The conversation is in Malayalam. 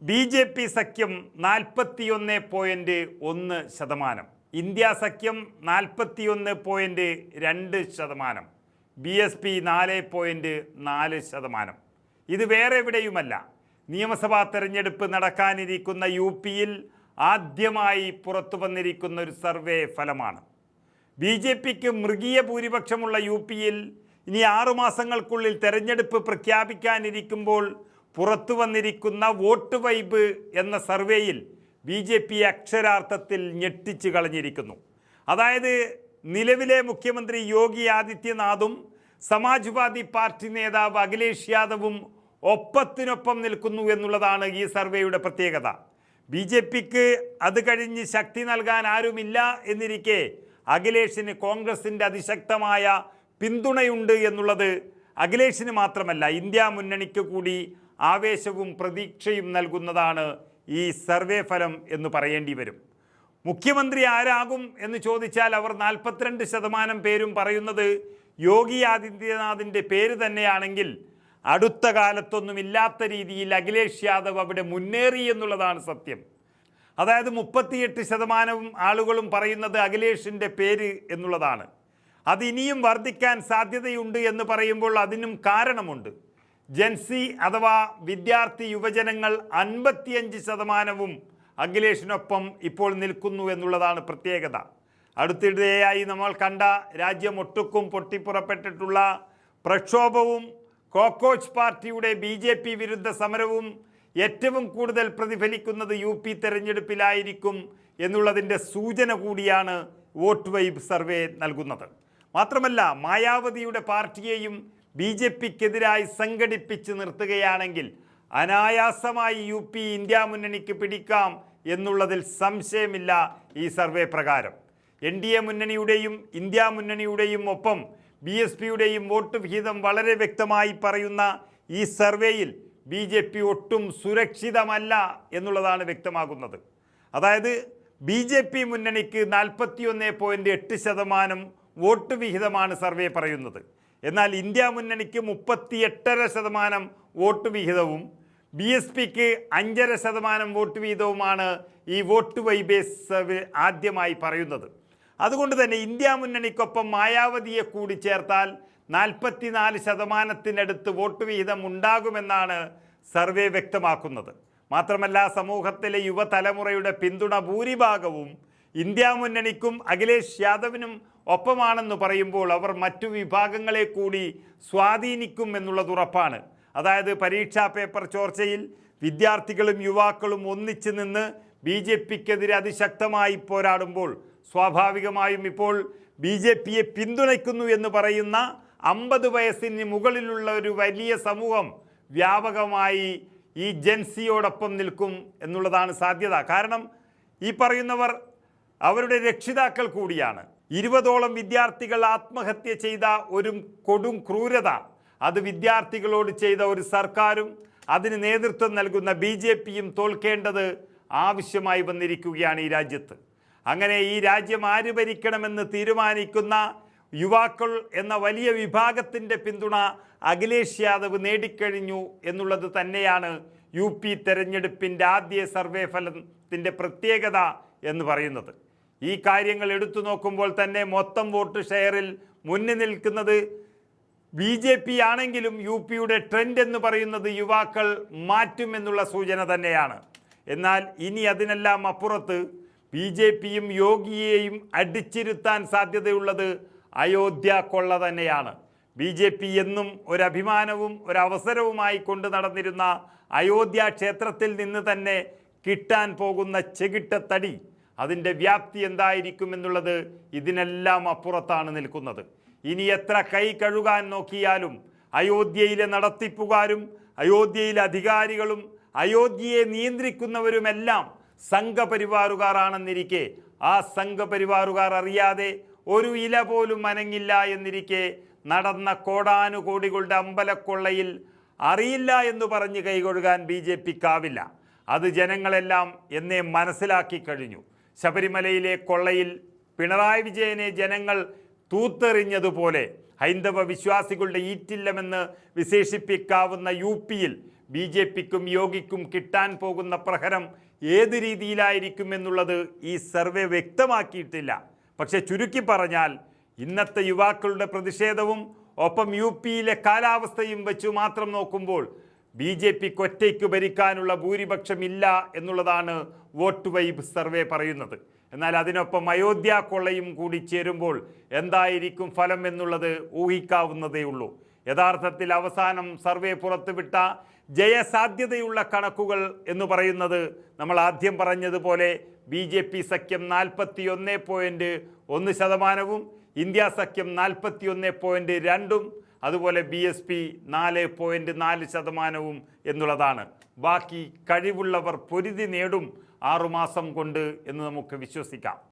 BJP സഖ്യം 41.1%, ഇന്ത്യ സഖ്യം 41.2%, BSP 4.4%. ഇത് വേറെ എവിടെയുമല്ല, നിയമസഭാ തെരഞ്ഞെടുപ്പ് നടക്കാനിരിക്കുന്ന UPയിൽ ആദ്യമായി പുറത്തു വന്നിരിക്കുന്ന ഒരു സർവേ ഫലമാണ്. BJPക്ക് മൃഗീയ ഭൂരിപക്ഷമുള്ള UPയിൽ ഇനി 6 മാസങ്ങൾക്കുള്ളിൽ തെരഞ്ഞെടുപ്പ് പ്രഖ്യാപിക്കാനിരിക്കുമ്പോൾ പുറത്തു വന്നിരിക്കുന്ന വോട്ട് വൈബ് എന്ന സർവേയിൽ BJP അക്ഷരാർത്ഥത്തിൽ ഞെട്ടിച്ചു കളഞ്ഞിരിക്കുന്നു. അതായത് നിലവിലെ മുഖ്യമന്ത്രി യോഗി ആദിത്യനാഥും സമാജ്വാദി പാർട്ടി നേതാവ് അഖിലേഷ് യാദവും ഒപ്പത്തിനൊപ്പം നിൽക്കുന്നു എന്നുള്ളതാണ് ഈ സർവേയുടെ പ്രത്യേകത. BJPക്ക് അത് കഴിഞ്ഞ് ശക്തി നൽകാൻ ആരുമില്ല എന്നിരിക്കെ അഖിലേഷിന് കോൺഗ്രസിൻ്റെ അതിശക്തമായ പിന്തുണയുണ്ട് എന്നുള്ളത് അഖിലേഷിന് മാത്രമല്ല, ഇന്ത്യ മുന്നണിക്ക് കൂടി ആവേശവും പ്രതീക്ഷയും നൽകുന്നതാണ് ഈ സർവേ ഫലം എന്ന് പറയേണ്ടി വരും. മുഖ്യമന്ത്രി ആരാകും എന്ന് ചോദിച്ചാൽ അവർ 42% പേരും പറയുന്നത് യോഗി ആദിത്യനാഥിൻ്റെ പേര് തന്നെയാണെങ്കിൽ അടുത്ത കാലത്തൊന്നും ഇല്ലാത്ത രീതിയിൽ അഖിലേഷ് യാദവ് അവിടെ മുന്നേറി എന്നുള്ളതാണ് സത്യം. അതായത് 38% ആളുകളും പറയുന്നത് അഖിലേഷിൻ്റെ പേര് എന്നുള്ളതാണ്. അത് ഇനിയും വർദ്ധിക്കാൻ സാധ്യതയുണ്ട് എന്ന് പറയുമ്പോൾ അതിനും കാരണമുണ്ട്. ജെൻസി അഥവാ വിദ്യാർത്ഥി യുവജനങ്ങൾ 55% അഖിലേഷിനൊപ്പം ഇപ്പോൾ നിൽക്കുന്നു എന്നുള്ളതാണ് പ്രത്യേകത. അടുത്തിടെയായി നമ്മൾ കണ്ട രാജ്യമൊട്ടുക്കും പൊട്ടിപ്പുറപ്പെട്ടിട്ടുള്ള പ്രക്ഷോഭവും കോക്കോച്ച് പാർട്ടിയുടെ BJP വിരുദ്ധ സമരവും ഏറ്റവും കൂടുതൽ പ്രതിഫലിക്കുന്നത് UP തെരഞ്ഞെടുപ്പിലായിരിക്കും എന്നുള്ളതിൻ്റെ സൂചന കൂടിയാണ് വോട്ട് വൈബ് സർവേ നൽകുന്നത്. മാത്രമല്ല, മായാവതിയുടെ പാർട്ടിയെയും BJPക്കെതിരായി സംഘടിപ്പിച്ച് നിർത്തുകയാണെങ്കിൽ അനായാസമായി UP ഇന്ത്യ മുന്നണിക്ക് പിടിക്കാം എന്നുള്ളതിൽ സംശയമില്ല. ഈ സർവേ പ്രകാരം NDA മുന്നണിയുടെയും ഇന്ത്യ മുന്നണിയുടെയും ഒപ്പം BSPയുടെയും വോട്ട് വിഹിതം വളരെ വ്യക്തമായി പറയുന്ന ഈ സർവേയിൽ BJP ഒട്ടും സുരക്ഷിതമല്ല എന്നുള്ളതാണ് വ്യക്തമാകുന്നത്. അതായത് BJP മുന്നണിക്ക് 41.8% വോട്ട് വിഹിതമാണ് സർവേ പറയുന്നത്. എന്നാൽ ഇന്ത്യ മുന്നണിക്ക് 38.5% വോട്ട് വിഹിതവും BSPക്ക് 5.5% വോട്ട് വീതവുമാണ് ഈ വോട്ട് വൈബേസ് സർവേ ആദ്യമായി പറയുന്നത്. അതുകൊണ്ട് തന്നെ ഇന്ത്യ മുന്നണിക്കൊപ്പം മായാവതിയെ കൂടി ചേർത്താൽ 44%-നടുത്ത് വോട്ട് വിഹിതം ഉണ്ടാകുമെന്നാണ് സർവേ വ്യക്തമാക്കുന്നത്. മാത്രമല്ല, സമൂഹത്തിലെ യുവതലമുറയുടെ പിന്തുണ ഭൂരിഭാഗവും ഇന്ത്യ മുന്നണിക്കും അഖിലേഷ് യാദവിനും ഒപ്പമാണെന്ന് പറയുമ്പോൾ അവർ മറ്റു വിഭാഗങ്ങളെ കൂടി സ്വാധീനിക്കും എന്നുള്ളത് ഉറപ്പാണ്. അതായത് പരീക്ഷാ പേപ്പർ ചോർച്ചയിൽ വിദ്യാർത്ഥികളും യുവാക്കളും ഒന്നിച്ചു നിന്ന് BJPക്കെതിരെ അതിശക്തമായി പോരാടുമ്പോൾ സ്വാഭാവികമായും ഇപ്പോൾ BJPയെ പിന്തുണയ്ക്കുന്നു എന്ന് പറയുന്ന 50 വയസ്സിന് മുകളിലുള്ള ഒരു വലിയ സമൂഹം വ്യാപകമായി ഈ ജെൻസിയോടൊപ്പം നിൽക്കും എന്നുള്ളതാണ് സാധ്യത. കാരണം ഈ പറയുന്നവർ അവരുടെ രക്ഷിതാക്കൾ കൂടിയാണ്. 20ഓളം വിദ്യാർത്ഥികൾ ആത്മഹത്യ ചെയ്ത ഒരു കൊടും ക്രൂരത അത് വിദ്യാർത്ഥികളോട് ചെയ്ത ഒരു സർക്കാരും അതിന് നേതൃത്വം നൽകുന്ന BJPയും തോൽക്കേണ്ടത് ആവശ്യമായി വന്നിരിക്കുകയാണ് ഈ രാജ്യത്ത്. അങ്ങനെ ഈ രാജ്യം ആര് ഭരിക്കണമെന്ന് തീരുമാനിക്കുന്ന യുവാക്കൾ എന്ന വലിയ വിഭാഗത്തിൻ്റെ പിന്തുണ അഖിലേഷ് യാദവ് നേടിക്കഴിഞ്ഞു എന്നുള്ളത് തന്നെയാണ് UP തെരഞ്ഞെടുപ്പിൻ്റെ ആദ്യ സർവേ ഫലത്തിൻ്റെ പ്രത്യേകത എന്ന് പറയുന്നത്. ഈ കാര്യങ്ങൾ എടുത്തു നോക്കുമ്പോൾ തന്നെ മൊത്തം വോട്ട് ഷെയറിൽ മുന്നിൽ നിൽക്കുന്നത് BJP ആണെങ്കിലും UPയുടെ ട്രെൻഡ് എന്ന് പറയുന്നത് യുവാക്കൾ മാറ്റുമെന്നുള്ള സൂചന തന്നെയാണ്. എന്നാൽ ഇനി അതിനെല്ലാം അപ്പുറത്ത് BJPയും യോഗിയെയും അടിച്ചിരുത്താൻ സാധ്യതയുള്ളത് അയോധ്യ കൊള്ള തന്നെയാണ്. BJP എന്നും ഒരഭിമാനവും ഒരവസരവുമായി കൊണ്ട് നടന്നിരുന്ന അയോധ്യ ക്ഷേത്രത്തിൽ നിന്ന് തന്നെ കിട്ടാൻ പോകുന്ന ചെകിട്ടത്തടി, അതിൻ്റെ വ്യാപ്തി എന്തായിരിക്കും എന്നുള്ളത് ഇതിനെല്ലാം അപ്പുറത്താണ് നിൽക്കുന്നത്. ഇനി എത്ര കൈ കഴുകാൻ നോക്കിയാലും അയോധ്യയിലെ നടത്തിപ്പുകാരും അയോധ്യയിലെ അധികാരികളും അയോധ്യയെ നിയന്ത്രിക്കുന്നവരുമെല്ലാം സംഘപരിവാറുകാരാണെന്നിരിക്കെ ആ സംഘപരിവാറുകാർ അറിയാതെ ഒരു ഇല പോലും അനങ്ങില്ല എന്നിരിക്കെ നടന്ന കോടാനുകോടികളുടെ അമ്പലക്കൊള്ളയിൽ അറിയില്ല എന്ന് പറഞ്ഞ് കൈകൊഴുകാൻ BJPക്കാവില്ല. അത് ജനങ്ങളെല്ലാം എന്നേ മനസ്സിലാക്കി കഴിഞ്ഞു. ശബരിമലയിലെ കൊള്ളയിൽ പിണറായി വിജയനെ ജനങ്ങൾ തൂത്തെറിഞ്ഞതുപോലെ ഹൈന്ദവ വിശ്വാസികളുടെ ഈറ്റില്ലമെന്ന് വിശേഷിപ്പിക്കാവുന്ന UPയിൽ BJPക്കും യോഗിക്കും കിട്ടാൻ പോകുന്ന പ്രഹരം ഏത് രീതിയിലായിരിക്കും എന്നുള്ളത് ഈ സർവേ വ്യക്തമാക്കിയിട്ടില്ല. പക്ഷെ ചുരുക്കി പറഞ്ഞാൽ ഇന്നത്തെ യുവാക്കളുടെ പ്രതിഷേധവും ഒപ്പം UPയിലെ കാലാവസ്ഥയും വെച്ച് മാത്രം നോക്കുമ്പോൾ BJPക്ക് ഒറ്റയ്ക്ക് ഭരിക്കാനുള്ള ഭൂരിപക്ഷമില്ല എന്നുള്ളതാണ് വോട്ട് വൈബ് സർവേ പറയുന്നത്. എന്നാൽ അതിനൊപ്പം അയോധ്യ കൊള്ളയും കൂടി ചേരുമ്പോൾ എന്തായിരിക്കും ഫലം എന്നുള്ളത് ഊഹിക്കാവുന്നതേ ഉള്ളൂ. യഥാർത്ഥത്തിൽ അവസാനം സർവേ പുറത്തുവിട്ട ജയസാധ്യതയുള്ള കണക്കുകൾ എന്ന് പറയുന്നത് നമ്മൾ ആദ്യം പറഞ്ഞതുപോലെ BJP സഖ്യം 41.1%, ഇന്ത്യ സഖ്യം 41.2%, അതുപോലെ BSP 4.4% എന്നുള്ളതാണ്. ബാക്കി കഴിവുള്ളവർ പൊരുതി നേടും 6 മാസം കൊണ്ട് എന്ന് നമുക്ക് വിശ്വസിക്കാം.